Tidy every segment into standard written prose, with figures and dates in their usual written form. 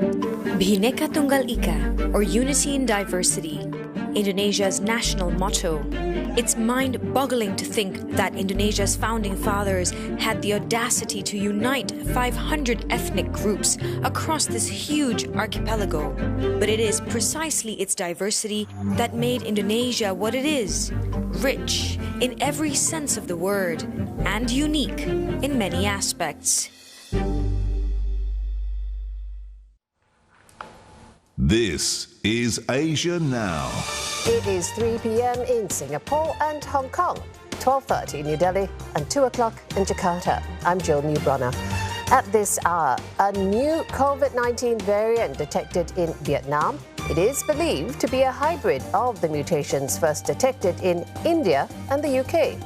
Bhinneka Tunggal Ika, or Unity in Diversity, Indonesia's national motto. It's mind-boggling to think that Indonesia's founding fathers had the audacity to unite 500 ethnic groups across this huge archipelago. But it is precisely its diversity that made Indonesia what it is, rich in every sense of the word, and unique in many aspects. This is Asia Now. It is 3 p.m. in Singapore and Hong Kong, 12:30 in New Delhi and 2 o'clock in Jakarta. I'm Jill Neubronner. At this hour, a new COVID-19 variant detected in Vietnam. It is believed to be a hybrid of the mutations first detected in India and the UK.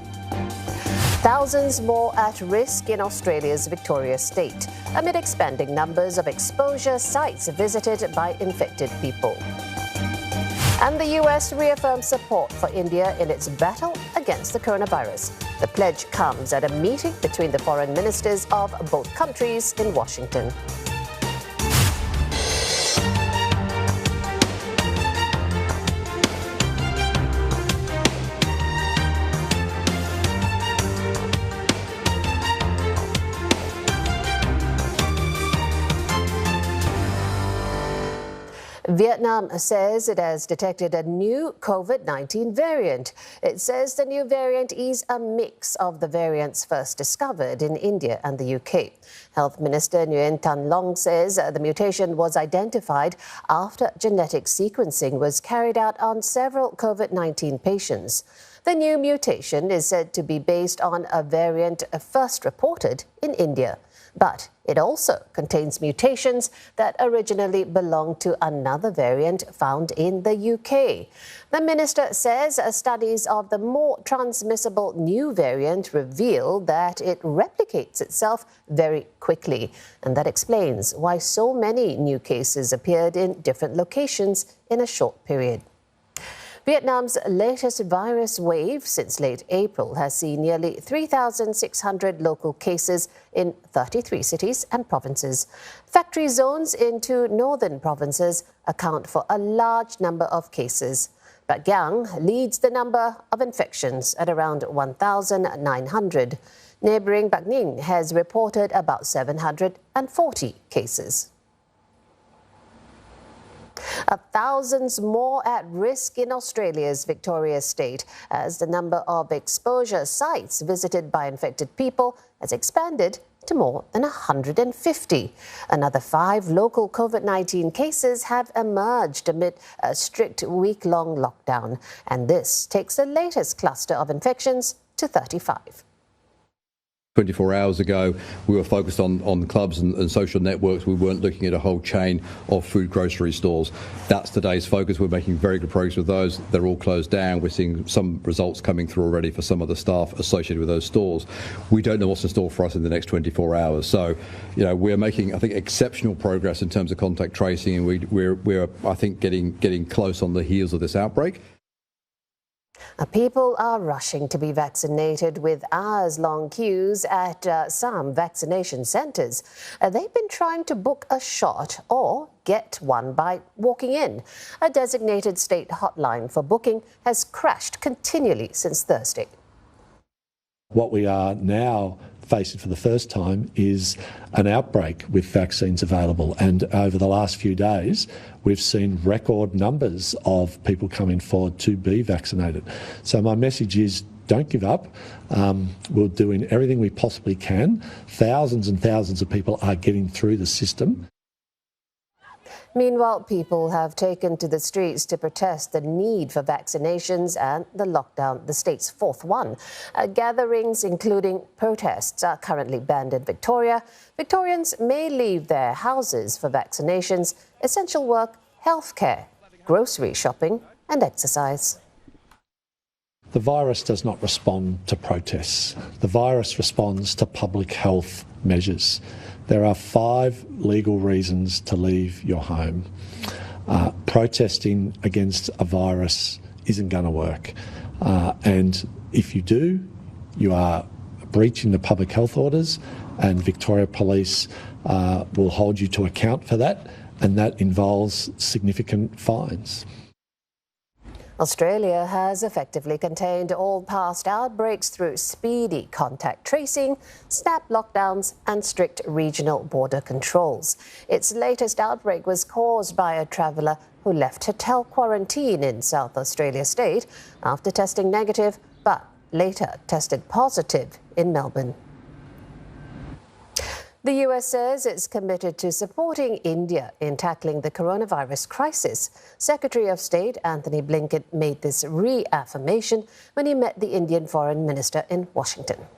Thousands more at risk in Australia's Victoria state, amid expanding numbers of exposure sites visited by infected people. And the US reaffirms support for India in its battle against the coronavirus. The pledge comes at a meeting between the foreign ministers of both countries in Washington. Vietnam says it has detected a new COVID-19 variant. It says the new variant is a mix of the variants first discovered in India and the UK. Health Minister Nguyen Thanh Long says the mutation was identified after genetic sequencing was carried out on several COVID-19 patients. The new mutation is said to be based on a variant first reported in India. But it also contains mutations that originally belonged to another variant found in the UK. The minister says studies of the more transmissible new variant reveal that it replicates itself very quickly. And that explains why so many new cases appeared in different locations in a short period. Vietnam's latest virus wave since late April has seen nearly 3,600 local cases in 33 cities and provinces. Factory zones in 2 northern provinces account for a large number of cases. But Giang leads the number of infections at around 1,900. Neighbouring Bắc Ninh has reported about 740 cases. Thousands more at risk in Australia's Victoria state as the number of exposure sites visited by infected people has expanded to more than 150. Another 5 local COVID-19 cases have emerged amid a strict week-long lockdown, and this takes the latest cluster of infections to 35. 24 hours ago, we were focused on clubs and social networks. We weren't looking at a whole chain of food grocery stores. That's today's focus. We're making very good progress with those. They're all closed down. We're seeing some results coming through already for some of the staff associated with those stores. We don't know what's in store for us in the next 24 hours. So, we're making, I think, exceptional progress in terms of contact tracing, and we're I think, getting close on the heels of this outbreak. People are rushing to be vaccinated with hours-long queues at some vaccination centres. They've been trying to book a shot or get one by walking in. A designated state hotline for booking has crashed continually since Thursday. What we are now facing for the first time is an outbreak with vaccines available, and over the last few days we've seen record numbers of people coming forward to be vaccinated. So my message is, don't give up. We're doing everything we possibly can. Thousands and thousands of people are getting through the system. Meanwhile, people have taken to the streets to protest the need for vaccinations and the lockdown, the state's 4th one. Gatherings, including protests, are currently banned in Victoria. Victorians may leave their houses for vaccinations, essential work, healthcare, grocery shopping and exercise. The virus does not respond to protests. The virus responds to public health measures. There are 5 legal reasons to leave your home. Protesting against a virus isn't going to work. And if you do, you are breaching the public health orders, and Victoria Police will hold you to account for that. and that involves significant fines. Australia has effectively contained all past outbreaks through speedy contact tracing, snap lockdowns and strict regional border controls. Its latest outbreak was caused by a traveller who left hotel quarantine in South Australia state after testing negative but later tested positive in Melbourne. The US says it's committed to supporting India in tackling the coronavirus crisis. Secretary of State Antony Blinken made this reaffirmation when he met the Indian Foreign Minister in Washington.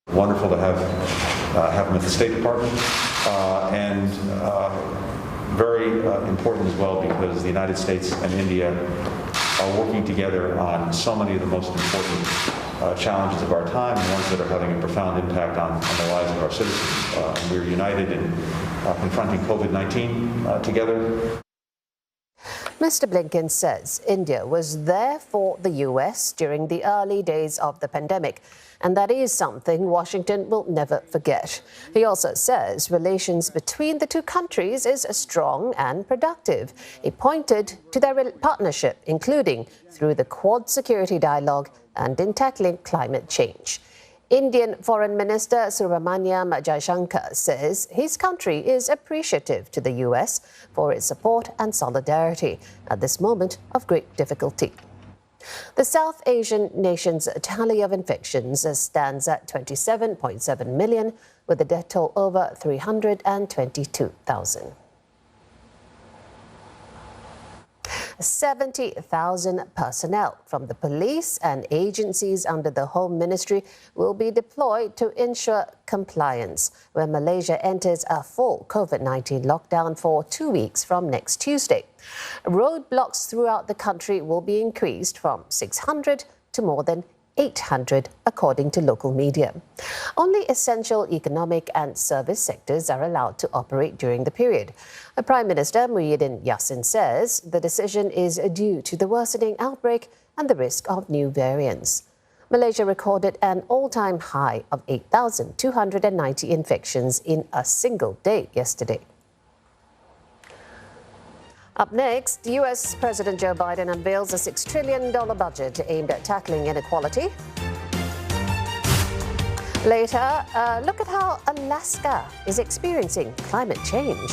Wonderful to have him at the State Department, and very important as well because the United States and India are working together on so many of the most important challenges of our time, and ones that are having a profound impact on the lives of our citizens. We're united in confronting COVID-19 together. Mr. Blinken says India was there for the US during the early days of the pandemic, and that is something Washington will never forget. He also says relations between the two countries is strong and productive. He pointed to their partnership, including through the Quad security dialogue and in tackling climate change. Indian Foreign Minister Subrahmanyam Jaishankar says his country is appreciative to the US for its support and solidarity at this moment of great difficulty. The South Asian nation's tally of infections stands at 27.7 million, with a death toll over 322,000. 70,000 personnel from the police and agencies under the Home Ministry will be deployed to ensure compliance when Malaysia enters a full COVID-19 lockdown for 2 weeks from next Tuesday. Roadblocks throughout the country will be increased from 600 to more than 800, according to local media. Only essential economic and service sectors are allowed to operate during the period. Prime Minister Muhyiddin Yassin says the decision is due to the worsening outbreak and the risk of new variants. Malaysia recorded an all-time high of 8,290 infections in a single day yesterday. Up next, US President Joe Biden unveils a $6 trillion budget aimed at tackling inequality. Later, look at how Alaska is experiencing climate change.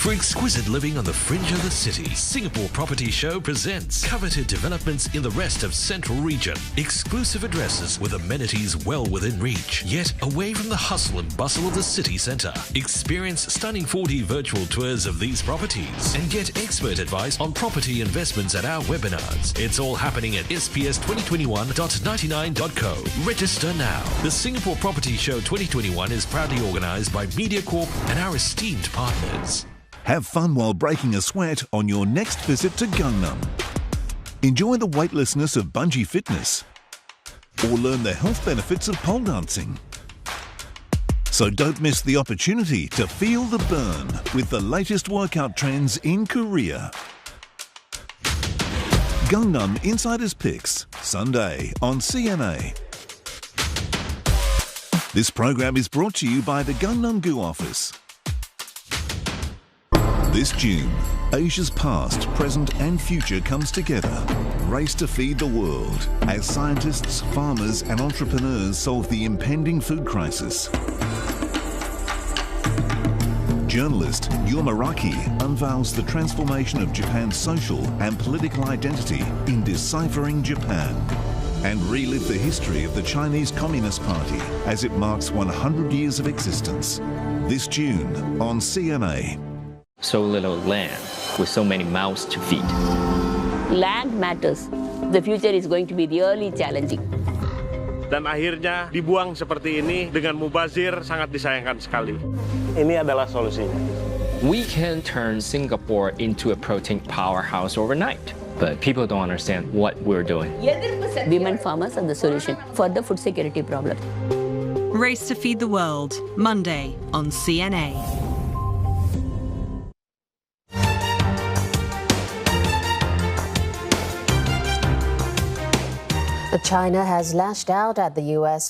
For exquisite living on the fringe of the city, Singapore Property Show presents coveted developments in the rest of Central Region. Exclusive addresses with amenities well within reach, yet away from the hustle and bustle of the city centre. Experience stunning 4D virtual tours of these properties and get expert advice on property investments at our webinars. It's all happening at sps2021.99.co. Register now. The Singapore Property Show 2021 is proudly organised by MediaCorp and our esteemed partners. Have fun while breaking a sweat on your next visit to Gangnam. Enjoy the weightlessness of bungee fitness, or learn the health benefits of pole dancing. So don't miss the opportunity to feel the burn with the latest workout trends in Korea. Gangnam Insiders Picks, Sunday on CNA. This program is brought to you by the Gangnam-gu office. This June, Asia's past, present and future comes together. Race to feed the world as scientists, farmers and entrepreneurs solve the impending food crisis. Journalist Yuma Raki unveils the transformation of Japan's social and political identity in Deciphering Japan, and relive the history of the Chinese Communist Party as it marks 100 years of existence. This June on CNA. So little land with so many mouths to feed. Land matters. The future is going to be really challenging. Dan akhirnya dibuang seperti ini dengan mubazir sangat disayangkan sekali. Ini adalah solusinya. We can turn Singapore into a protein powerhouse overnight, but people don't understand what we're doing. Women farmers are the solution for the food security problem. Race to Feed the World, Monday on CNA. China has lashed out at the US